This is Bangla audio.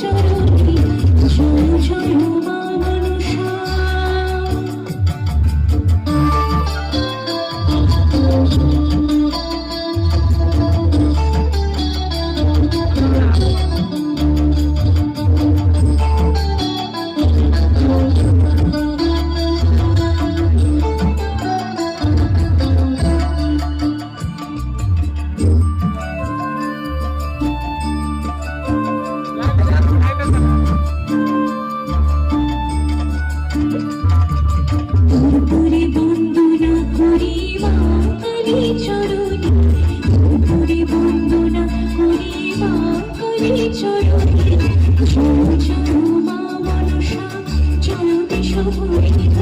চরণে জয় জয় মা মনসা। পুরে বন্দনা করি মা কালী চরণে, পুরে বন্দনা করি মা কালী চরণে জয় জয় মা মনসা। চরণে শোভিত